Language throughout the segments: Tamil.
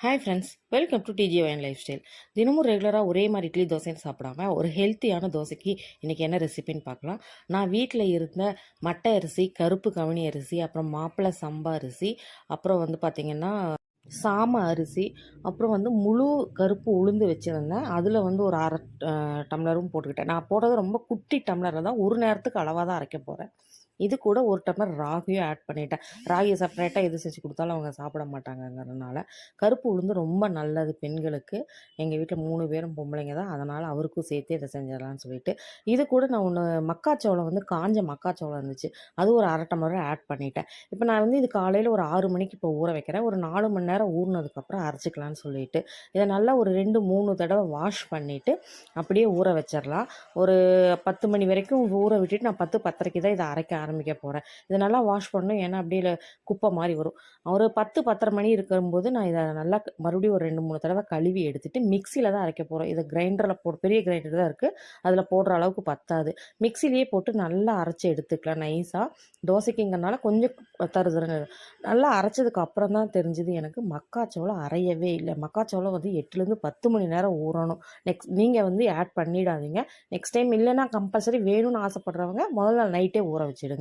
ஹாய் ஃப்ரெண்ட்ஸ், வெல்கம் டு டிஜிஒயின் லைஃப் ஸ்டைல். தினமும் ரெகுலராக ஒரே மாதிரி இட்லி தோசைன்னு சாப்பிடாம ஒரு ஹெல்த்தியான தோசைக்கு இன்றைக்கி என்ன ரெசிபின்னு பார்க்கலாம். நான் வீட்டில் இருந்த மட்டை அரிசி, கருப்பு கவுனி அரிசி, அப்புறம் மாப்பிள்ளை சம்பா அரிசி, அப்புறம் பார்த்திங்கன்னா சாம அரிசி, அப்புறம் முழு கருப்பு உளுந்து வச்சுருந்தேன். அதில் ஒரு அரை டம்ளரும் போட்டுக்கிட்டேன். நான் போடுறது ரொம்ப குட்டி டம்ளரில் தான், ஒரு நேரத்துக்கு அளவாக தான் அரைக்க போகிறேன். இது கூட ஒரு டம்ளர் ராகியும் ஆட் பண்ணிட்டேன். ராகியை செப்பரேட்டாக எது செஞ்சு கொடுத்தாலும் அவங்க சாப்பிட மாட்டாங்கங்கிறதுனால. கருப்பு உளுந்து ரொம்ப நல்லது பெண்களுக்கு. எங்கள் வீட்டில் 3 பேரும் பொம்பளைங்க தான், அதனால் அவருக்கும் சேர்த்து இதை செஞ்சிடலான்னு சொல்லிட்டு. இது கூட நான் மக்காச்சோளம் காஞ்ச மக்காச்சோளம் இருந்துச்சு, அது ஒரு அரை டம்ளர் ஆட் பண்ணிட்டேன். இப்போ நான் இது காலையில் ஒரு 6 மணிக்கு இப்போ ஊற வைக்கிறேன். ஒரு 4 மணி நேரம் ஊறினதுக்கப்புறம் அரைச்சிக்கலான்னு சொல்லிட்டு இதை நல்லா ஒரு 2-3 தடவை வாஷ் பண்ணிவிட்டு அப்படியே ஊற வச்சிடலாம். ஒரு 10 மணி வரைக்கும் ஊற விட்டுட்டு நான் 10-10:30 தான் இதை அரைக்க ஆரம்பிக்க போகிறேன். இதை நல்லா வாஷ் பண்ணணும், ஏன்னா அப்படியே குப்பை மாதிரி வரும். ஒரு 10-10:30 மணி இருக்கும்போது நான் இதை நல்லா மறுபடியும் ஒரு 2-3 தடவை கழுவி எடுத்துகிட்டு மிக்சியில் தான் அரைக்க போகிறோம். இதை கிரைண்டரில் பெரிய கிரைண்டர் தான் இருக்குது, அதில் போடுற அளவுக்கு பத்தாது. மிக்சிலேயே போட்டு நல்லா அரைச்சி எடுத்துக்கலாம் நைஸாக. தோசைக்குங்கிறனால கொஞ்சம் தருதுன்னு நல்லா அரைச்சதுக்கு அப்புறம் தான் தெரிஞ்சுது எனக்கு மக்காச்சோளம் அரையவே இல்லை. மக்காச்சோளம் 8லேருந்து 10 மணி நேரம் ஊறணும். நீங்கள் ஆட் பண்ணிடாதீங்க. நெக்ஸ்ட் டைம் இல்லைன்னா கம்பல்சரி வேணும்னு ஆசைப்படுறவங்க முதல் நாள் நைட்டே ஊற வச்சுடுங்க.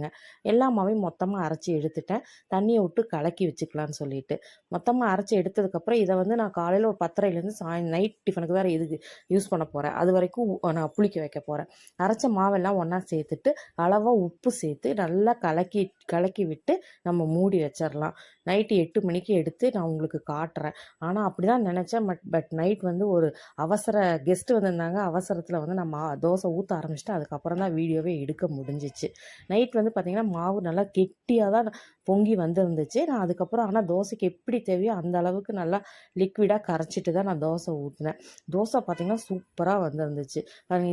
எல்லா மாவையும் மொத்தமாக அரைச்சி எடுத்துட்டேன். தண்ணியை விட்டு கலக்கி வச்சுக்கலான்னு சொல்லிட்டு மொத்தமாக அரைச்சி எடுத்ததுக்கப்புறம் இதை நான் காலையில் ஒரு 10:30லேருந்து நைட் டிஃபனுக்கு தான் இதுக்கு யூஸ் பண்ண போகிறேன். அது வரைக்கும் நான் புளிக்க வைக்க போகிறேன். அரைச்ச மாவெல்லாம் ஒன்றா சேர்த்துட்டு அளவாக உப்பு சேர்த்து நல்லா கலக்கி விட்டு நம்ம மூடி வச்சிடலாம். நைட்டு 8 மணிக்கு எடுத்து நான் உங்களுக்கு காட்டுறேன். ஆனால் அப்படி தான் நினச்சேன். பட் நைட் ஒரு அவசர கெஸ்ட்டு வந்திருந்தாங்க. அவசரத்தில் நம்ம தோசை ஊற்ற ஆரம்பிச்சிட்டு அதுக்கப்புறம் தான் வீடியோவே எடுக்க முடிஞ்சிச்சு. நைட் பார்த்திங்கன்னா மாவு நல்லா கெட்டியாக தான் பொங்கி வந்துருந்துச்சு. நான் அதுக்கப்புறம் ஆனால் தோசைக்கு எப்படி தேவையோ அந்த அளவுக்கு நல்லா லிக்விடாக கரைச்சிட்டு தான் நான் தோசை ஊற்றினேன். தோசை பார்த்திங்கன்னா சூப்பராக வந்துருந்துச்சு.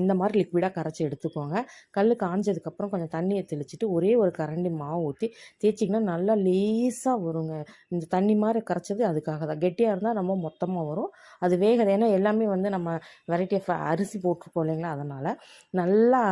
இந்த மாதிரி லிக்விடாக கரைச்சி எடுத்துக்கோங்க. கல் காஞ்சதுக்கப்புறம் கொஞ்சம் தண்ணியை தெளிச்சிட்டு ஒரே ஒரு கரண்டி மாவு ஊற்றி தேய்ச்சிங்கன்னா நல்லா லேசாக வருங்க. இந்த தண்ணி மாதிரி கரைச்சது அதுக்காக தான். கெட்டியாக இருந்தால் நம்ம மொத்தமாக வரும், அது வேகலை. ஏன்னா எல்லாமே நம்ம வெரைட்டி ஆஃப் அரிசி போட்டிருக்கோம் இல்லைங்களா, அதனால் நல்லா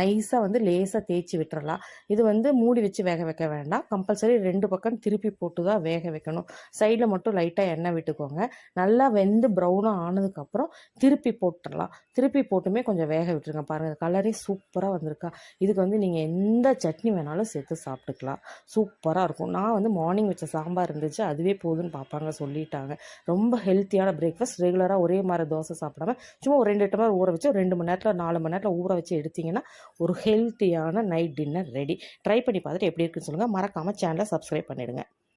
நைஸாக லேசாக தேய்ச்சி விட்டுறலாம். இது மூடி வச்சு வேக வைக்க வேண்டாம். கம்பல்சரி 2 பக்கம் திருப்பி போட்டு தான் வேக வைக்கணும். சைடில் மட்டும் லைட்டாக எண்ணெய் விட்டுக்கோங்க. நல்லா வெந்து ப்ரௌனாக ஆனதுக்கப்புறம் திருப்பி போட்டுடலாம். திருப்பி போட்டுமே கொஞ்சம் வேக விட்டுருங்க. பாருங்கள், கலரே சூப்பராக வந்திருக்கா. இதுக்கு நீங்கள் எந்த சட்னி வேணாலும் சேர்த்து சாப்பிட்டுக்கலாம். சூப்பராக இருக்கும். நான் மார்னிங் வச்ச சாம்பார் இருந்துச்சு, அதுவே போதுன்னு பாப்பாங்க சொல்லிட்டாங்க. ரொம்ப ஹெல்த்தியான பிரேக்ஃபாஸ்ட். ரெகுலராக ஒரே மாதிரி தோசை சாப்பிடாம சும்மா ஒரு 2 டம்ளர் ஊற வச்சு 2 மணி நேரத்தில் 4 மணி நேரத்தில் ஊற வச்சு எடுத்திங்கன்னா ஒரு ஹெல்த்தியான நைட் டின்னர் ரெடி. ட்ரை பண்ணி பார்த்துட்டு எப்படி இருக்குன்னு சொல்லுங்கள். மறக்காமல் சேனலை சப்ஸ்கிரைப் பண்ணிவிடுங்க.